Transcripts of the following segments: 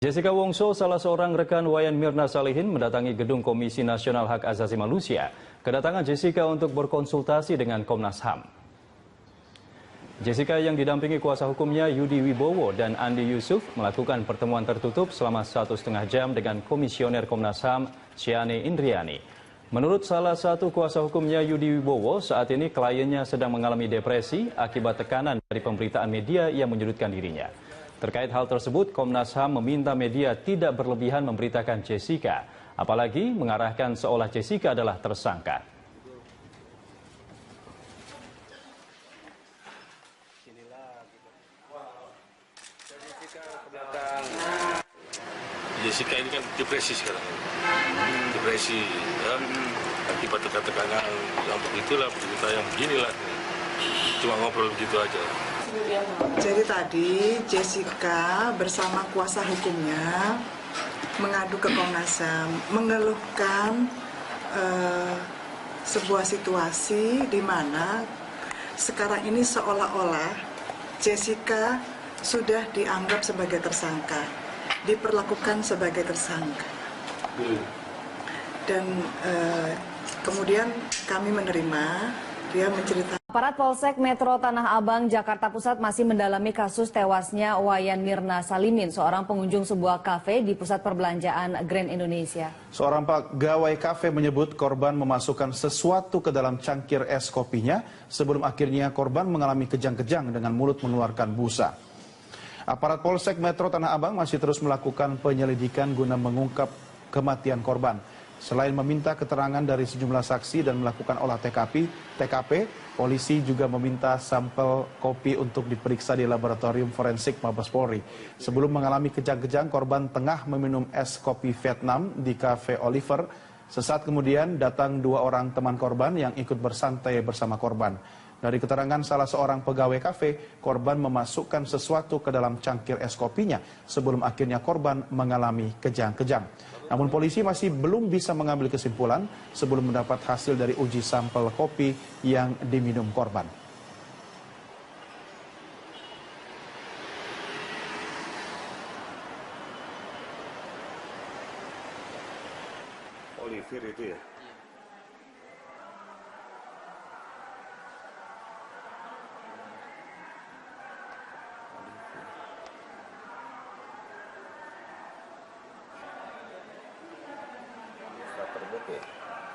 Jessica Wongso, salah seorang rekan Wayan Mirna Salihin, mendatangi gedung Komisi Nasional Hak Asasi Manusia. Kedatangan Jessica untuk berkonsultasi dengan Komnas HAM. Jessica yang didampingi kuasa hukumnya Yudi Wibowo dan Andi Yusuf melakukan pertemuan tertutup selama 1,5 jam dengan Komisioner Komnas HAM Ciane Indriani. Menurut salah satu kuasa hukumnya Yudi Wibowo, saat ini kliennya sedang mengalami depresi akibat tekanan dari pemberitaan media yang menyudutkan dirinya. Terkait hal tersebut, Komnas HAM meminta media tidak berlebihan memberitakan Jessica, apalagi mengarahkan seolah Jessica adalah tersangka. Jessica ini kan depresi sekarang, depresi, ya. Akibat tekanan yang begitulah, berita yang beginilah, cuma ngobrol begitu aja. Jadi tadi Jessica bersama kuasa hukumnya mengadu ke Komnas HAM, mengeluhkan sebuah situasi di mana sekarang ini seolah-olah Jessica sudah dianggap sebagai tersangka, diperlakukan sebagai tersangka. Dan kemudian kami menerima, dia menceritakan. Aparat Polsek Metro Tanah Abang, Jakarta Pusat masih mendalami kasus tewasnya Wayan Mirna Salimin, seorang pengunjung sebuah kafe di pusat perbelanjaan Grand Indonesia. Seorang pegawai kafe menyebut korban memasukkan sesuatu ke dalam cangkir es kopinya sebelum akhirnya korban mengalami kejang-kejang dengan mulut mengeluarkan busa. Aparat Polsek Metro Tanah Abang masih terus melakukan penyelidikan guna mengungkap kematian korban. Selain meminta keterangan dari sejumlah saksi dan melakukan olah TKP, polisi juga meminta sampel kopi untuk diperiksa di laboratorium forensik Mabes Polri. Sebelum mengalami kejang-kejang, korban tengah meminum es kopi Vietnam di Cafe Oliver. Sesaat kemudian datang dua orang teman korban yang ikut bersantai bersama korban. Dari keterangan salah seorang pegawai kafe, korban memasukkan sesuatu ke dalam cangkir es kopinya sebelum akhirnya korban mengalami kejang-kejang. Namun polisi masih belum bisa mengambil kesimpulan sebelum mendapat hasil dari uji sampel kopi yang diminum korban. Oliver itu ya?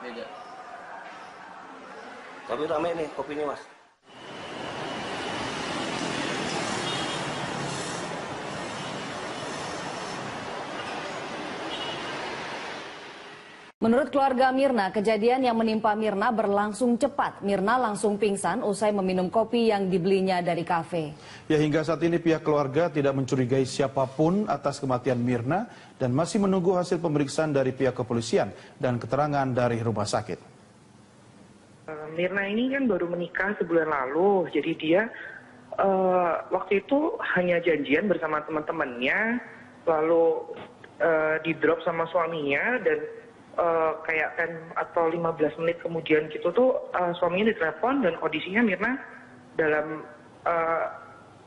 Beda. Tapi rame nih kopinya, Mas. Menurut keluarga Mirna, kejadian yang menimpa Mirna berlangsung cepat. Mirna langsung pingsan usai meminum kopi yang dibelinya dari kafe. Ya, hingga saat ini pihak keluarga tidak mencurigai siapapun atas kematian Mirna dan masih menunggu hasil pemeriksaan dari pihak kepolisian dan keterangan dari rumah sakit. Mirna ini kan baru menikah sebulan lalu, jadi dia waktu itu hanya janjian bersama teman-temannya, lalu di-drop sama suaminya dan kayak 10 atau 15 menit kemudian gitu tuh suaminya ditelepon dan kondisinya Mirna dalam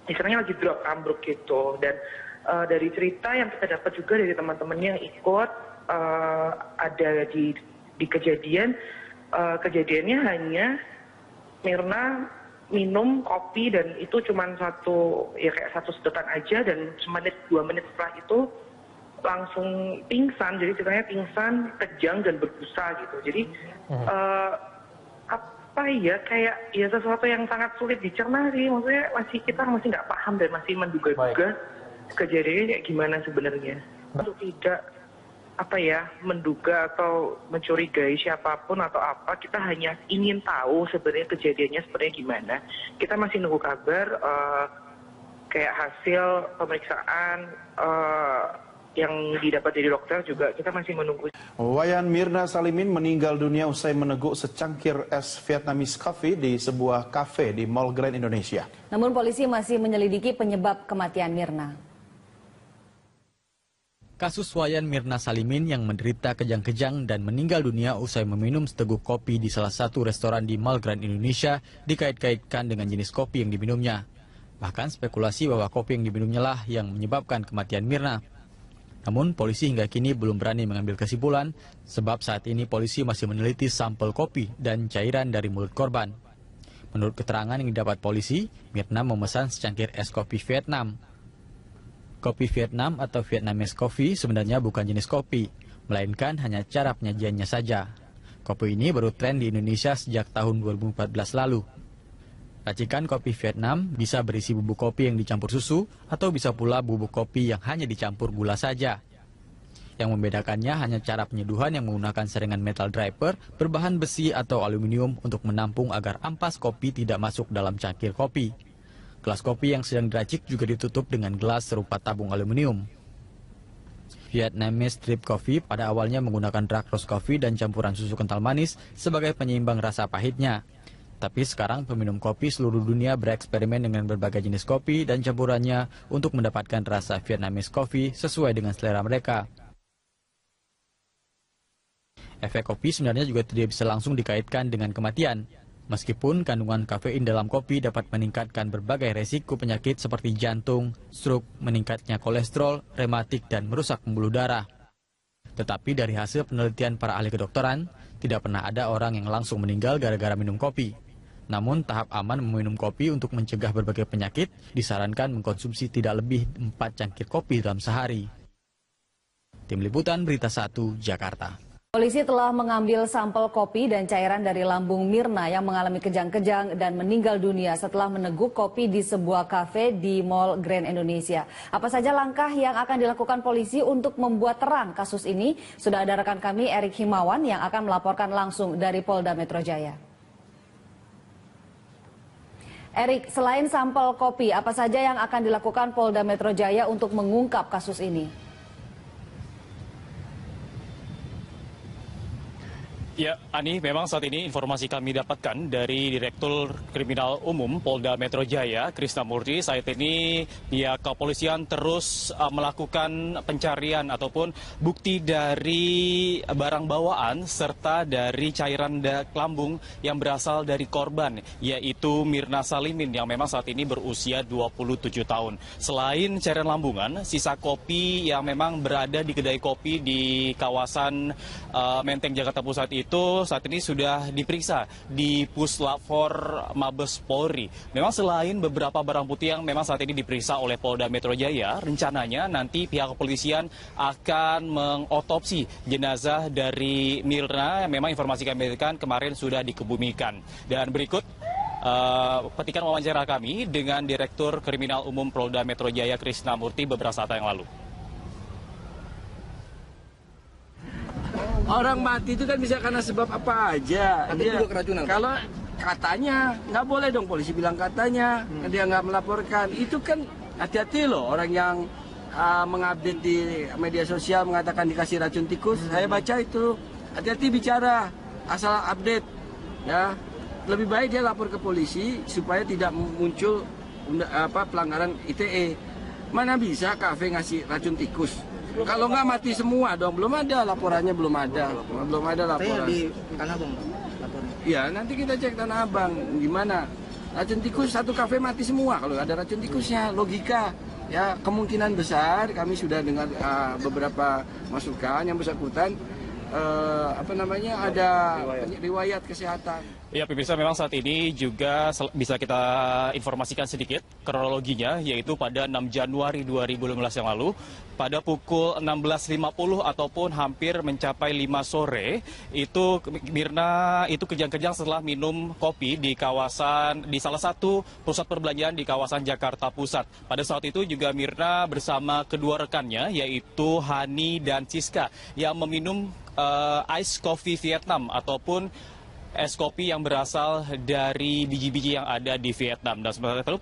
istilahnya lagi drop ambruk gitu. Dan dari cerita yang kita dapat juga dari teman-temannya yang ikut ada di kejadian, kejadiannya hanya Mirna minum kopi dan itu cuma satu sedotan aja, dan semenit 2 menit setelah itu langsung pingsan. Jadi ceritanya pingsan, kejang dan berbusa gitu. Jadi apa ya, kayak ya sesuatu yang sangat sulit dicerna sih. Maksudnya kita masih nggak paham dan masih menduga-duga kejadiannya kayak gimana sebenarnya. Untuk tidak menduga atau mencurigai siapapun atau apa, kita hanya ingin tahu sebenarnya kejadiannya sebenarnya gimana. Kita masih nunggu kabar kayak hasil pemeriksaan yang didapat dari dokter juga, kita masih menunggu. Wayan Mirna Salimin meninggal dunia usai meneguk secangkir es Vietnamese coffee di sebuah kafe di Mall Grand Indonesia. Namun polisi masih menyelidiki penyebab kematian Mirna. Kasus Wayan Mirna Salimin yang menderita kejang-kejang dan meninggal dunia usai meminum seteguk kopi di salah satu restoran di Mall Grand Indonesia dikait-kaitkan dengan jenis kopi yang diminumnya. Bahkan spekulasi bahwa kopi yang diminumnya lah yang menyebabkan kematian Mirna. Namun polisi hingga kini belum berani mengambil kesimpulan sebab saat ini polisi masih meneliti sampel kopi dan cairan dari mulut korban. Menurut keterangan yang didapat polisi, Mirna memesan secangkir es kopi Vietnam. Kopi Vietnam atau Vietnamese coffee sebenarnya bukan jenis kopi, melainkan hanya cara penyajiannya saja. Kopi ini baru tren di Indonesia sejak tahun 2014 lalu. Racikan kopi Vietnam bisa berisi bubuk kopi yang dicampur susu atau bisa pula bubuk kopi yang hanya dicampur gula saja. Yang membedakannya hanya cara penyeduhan yang menggunakan saringan metal draper berbahan besi atau aluminium untuk menampung agar ampas kopi tidak masuk dalam cangkir kopi. Gelas kopi yang sedang diracik juga ditutup dengan gelas serupa tabung aluminium. Vietnamese drip coffee pada awalnya menggunakan dark roast coffee dan campuran susu kental manis sebagai penyeimbang rasa pahitnya. Tapi sekarang peminum kopi seluruh dunia bereksperimen dengan berbagai jenis kopi dan campurannya untuk mendapatkan rasa Vietnamese coffee sesuai dengan selera mereka. Efek kopi sebenarnya juga tidak bisa langsung dikaitkan dengan kematian. Meskipun kandungan kafein dalam kopi dapat meningkatkan berbagai resiko penyakit seperti jantung, stroke, meningkatnya kolesterol, rematik, dan merusak pembuluh darah. Tetapi dari hasil penelitian para ahli kedokteran, tidak pernah ada orang yang langsung meninggal gara-gara minum kopi. Namun tahap aman meminum kopi untuk mencegah berbagai penyakit disarankan mengkonsumsi tidak lebih 4 cangkir kopi dalam sehari. Tim Liputan Berita 1, Jakarta. Polisi telah mengambil sampel kopi dan cairan dari lambung Mirna yang mengalami kejang-kejang dan meninggal dunia setelah meneguk kopi di sebuah kafe di Mall Grand Indonesia. Apa saja langkah yang akan dilakukan polisi untuk membuat terang kasus ini? Sudah ada rekan kami Erik Himawan yang akan melaporkan langsung dari Polda Metro Jaya. Erik, selain sampel kopi, apa saja yang akan dilakukan Polda Metro Jaya untuk mengungkap kasus ini? Ya, Ani, memang saat ini informasi kami dapatkan dari Direktur Kriminal Umum Polda Metro Jaya, Krisnamurti, saat ini pihak kepolisian terus melakukan pencarian ataupun bukti dari barang bawaan serta dari cairan lambung yang berasal dari korban, yaitu Mirna Salimin yang memang saat ini berusia 27 tahun. Selain cairan lambungan, sisa kopi yang memang berada di kedai kopi di kawasan Menteng, Jakarta Pusat itu saat ini sudah diperiksa di Puslapfor Mabes Polri. Memang selain beberapa barang bukti yang memang saat ini diperiksa oleh Polda Metro Jaya, rencananya nanti pihak kepolisian akan mengotopsi jenazah dari Mirna yang memang informasi kami dapatkan kemarin sudah dikebumikan. Dan berikut petikan wawancara kami dengan Direktur Kriminal Umum Polda Metro Jaya Krisnamurti beberapa saat yang lalu. Orang mati itu kan bisa karena sebab apa aja. Dia juga keracunan. Kalau katanya, nggak boleh dong polisi bilang katanya, dia nggak melaporkan. Itu kan hati-hati loh orang yang mengupdate di media sosial mengatakan dikasih racun tikus. Saya baca itu, hati-hati bicara, asal update. Ya, lebih baik dia lapor ke polisi supaya tidak muncul pelanggaran ITE. Mana bisa kafe ngasih racun tikus? Kalau nggak mati semua dong, belum ada laporannya, belum ada laporan. Di Tanah Abang laporannya. Ya nanti kita cek Tanah Abang gimana. Racun tikus satu kafe mati semua kalau ada racun tikusnya, logika. Ya kemungkinan besar kami sudah dengar beberapa masukan yang bersangkutan ada riwayat kesehatan. Ya, pemirsa, memang saat ini juga bisa kita informasikan sedikit kronologinya, yaitu pada 6 Januari 2015 yang lalu, pada pukul 16.50 ataupun hampir mencapai 5 sore, itu Mirna itu kejang-kejang setelah minum kopi di salah satu pusat perbelanjaan di kawasan Jakarta Pusat. Pada saat itu juga Mirna bersama kedua rekannya, yaitu Hani dan Siska, yang meminum ice coffee Vietnam ataupun es kopi yang berasal dari biji-biji yang ada di Vietnam. Dan sementara itu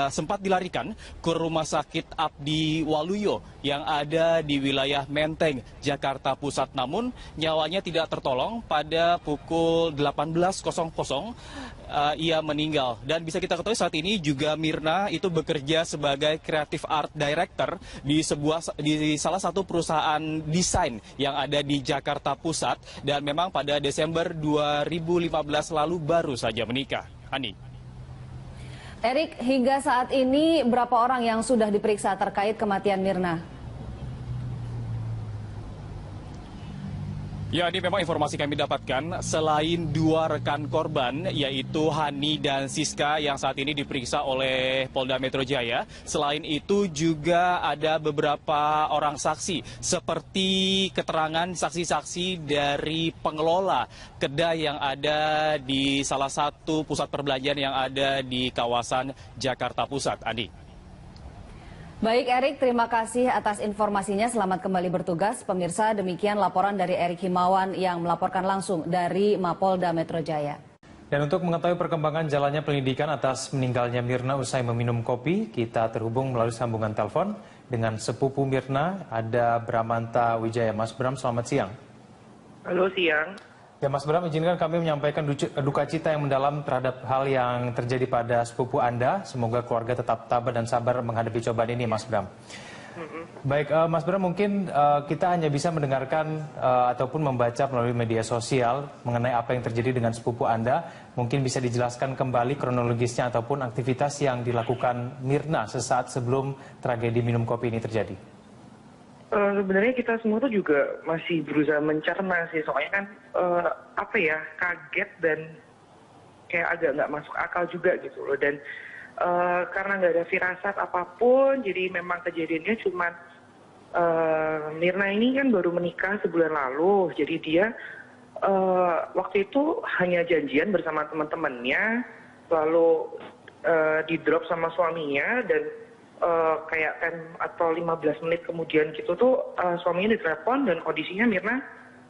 sempat dilarikan ke Rumah Sakit Abdi Waluyo yang ada di wilayah Menteng, Jakarta Pusat. Namun nyawanya tidak tertolong. Pada pukul 18.00 ia meninggal. Dan bisa kita ketahui saat ini juga Mirna itu bekerja sebagai Creative Art Director di salah satu perusahaan desain yang ada di Jakarta Pusat. Dan memang pada Desember 2015 lalu baru saja menikah. Ani. Erik, hingga saat ini berapa orang yang sudah diperiksa terkait kematian Mirna? Ya, ini memang informasi kami dapatkan, selain 2 rekan korban, yaitu Hani dan Siska yang saat ini diperiksa oleh Polda Metro Jaya, selain itu juga ada beberapa orang saksi, seperti keterangan saksi-saksi dari pengelola kedai yang ada di salah satu pusat perbelanjaan yang ada di kawasan Jakarta Pusat. Andi. Baik Erik, terima kasih atas informasinya. Selamat kembali bertugas. Pemirsa, demikian laporan dari Erik Himawan yang melaporkan langsung dari Mapolda Metro Jaya. Dan untuk mengetahui perkembangan jalannya penyelidikan atas meninggalnya Mirna usai meminum kopi, kita terhubung melalui sambungan telepon dengan sepupu Mirna, ada Bramanta Wijaya. Mas Bram, selamat siang. Halo, siang. Ya Mas Bram, izinkan kami menyampaikan duka cita yang mendalam terhadap hal yang terjadi pada sepupu Anda. Semoga keluarga tetap tabah dan sabar menghadapi cobaan ini, Mas Bram. Baik, Mas Bram, mungkin kita hanya bisa mendengarkan ataupun membaca melalui media sosial mengenai apa yang terjadi dengan sepupu Anda. Mungkin bisa dijelaskan kembali kronologisnya ataupun aktivitas yang dilakukan Mirna sesaat sebelum tragedi minum kopi ini terjadi. Sebenarnya kita semua tuh juga masih berusaha mencerna sih, soalnya kan kaget dan kayak agak nggak masuk akal juga gitu loh. Dan karena nggak ada firasat apapun, jadi memang kejadiannya cuman Mirna ini kan baru menikah sebulan lalu, jadi dia waktu itu hanya janjian bersama teman-temannya, lalu di-drop sama suaminya, dan kayak 10 atau 15 menit kemudian gitu tuh suaminya ditelepon dan kondisinya Mirna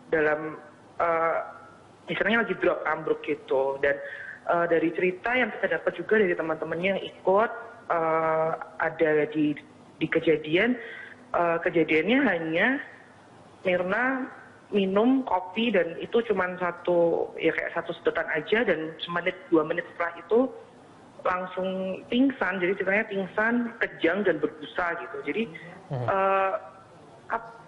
dalam istilahnya lagi drop, ambruk gitu. Dan dari cerita yang kita dapat juga dari teman-temannya yang ikut ada di kejadian, kejadiannya hanya Mirna minum kopi dan itu cuma satu sedotan aja, dan 2 menit setelah itu langsung pingsan. Jadi ceritanya pingsan, kejang dan berbusa gitu. Jadi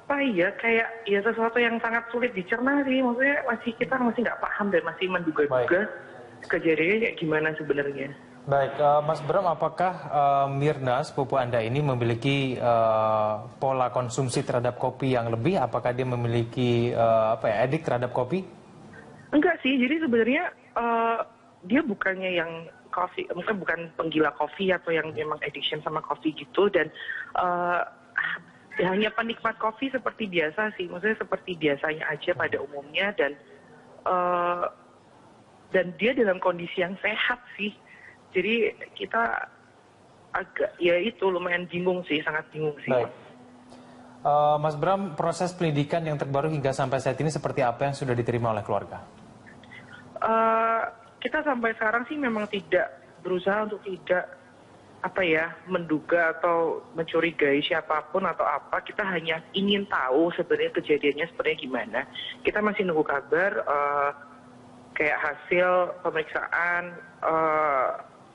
kayak sesuatu yang sangat sulit dicerna sih. Maksudnya kita masih nggak paham dan masih menduga-duga kejadiannya kayak gimana sebenarnya. Baik, Mas Bram, apakah Mirna, sepupu Anda ini memiliki pola konsumsi terhadap kopi yang lebih? Apakah dia memiliki edik terhadap kopi? Enggak sih, jadi sebenarnya dia bukannya yang kopi, mungkin bukan penggila kopi atau yang memang addiction sama kopi gitu, dan hanya penikmat kopi seperti biasa sih, maksudnya seperti biasanya aja pada umumnya, dan dia dalam kondisi yang sehat sih. Jadi kita agak lumayan bingung sih, sangat bingung sih. Baik. Mas Bram, proses pendidikan yang terbaru hingga sampai saat ini seperti apa yang sudah diterima oleh keluarga? Kita sampai sekarang sih memang tidak berusaha untuk tidak menduga atau mencurigai siapapun atau apa. Kita hanya ingin tahu sebenarnya kejadiannya sebenarnya gimana. Kita masih nunggu kabar kayak hasil pemeriksaan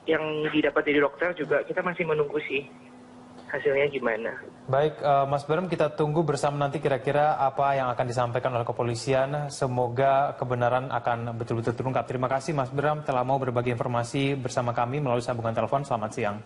yang didapat dari dokter juga. Kita masih menunggu sih hasilnya gimana. Baik, Mas Bram, kita tunggu bersama nanti kira-kira apa yang akan disampaikan oleh kepolisian. Semoga kebenaran akan betul-betul terungkap. Terima kasih Mas Bram telah mau berbagi informasi bersama kami melalui sambungan telepon. Selamat siang.